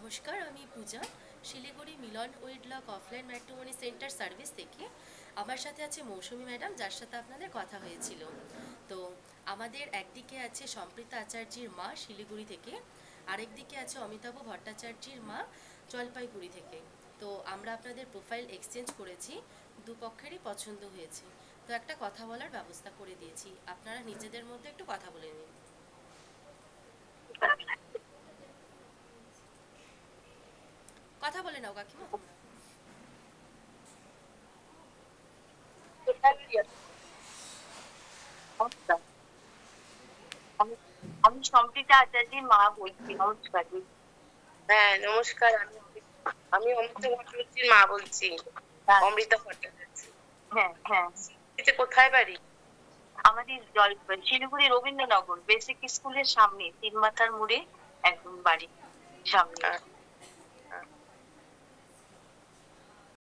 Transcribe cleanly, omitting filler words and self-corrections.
নমস্কার, আমি পূজা, শিলিগুড়ি মিলন উইডলক offline matrimony centre service থেকে। আমার সাথে আছে মৌসুমী ম্যাডাম, যার সাথে আপনাদের কথা হয়েছিল। তো আমাদের একদিকে আছে সম্প্রীতা আচার্যের মা শিলিগুড়ি থেকে, আরেকদিকে আছে অমিতাভ ভট্টাচার্যের মা জলপাইগুড়ি থেকে। তো আমরা আপনাদের প্রোফাইল এক্সচেঞ্জ করেছি, দুপক্ষেরই পছন্দ হয়েছে। তো একটা কথা বলার ব্যবস্থা করে দিয়েছি, আপনারা নিজেদের মধ্যে একটু কথা বলে নিন। কথা বলে নাও কাকিমা তোমরা। আমি আমি সম্প্রীতা আচার্যের মা বলছি। নমস্কার। হ্যাঁ নমস্কার, আমি অমৃতা ভট্টাচার্যের মা বলছি। অমৃতা ভট্টাচার্য। হ্যাঁ হ্যাঁ, কোথায় বাড়ি? আমাদের শিলিগুড়ি রবীন্দ্রনগর বেসিক স্কুলের সামনে, তিন মাথার মোড়ে একদম বাড়ি সামনে।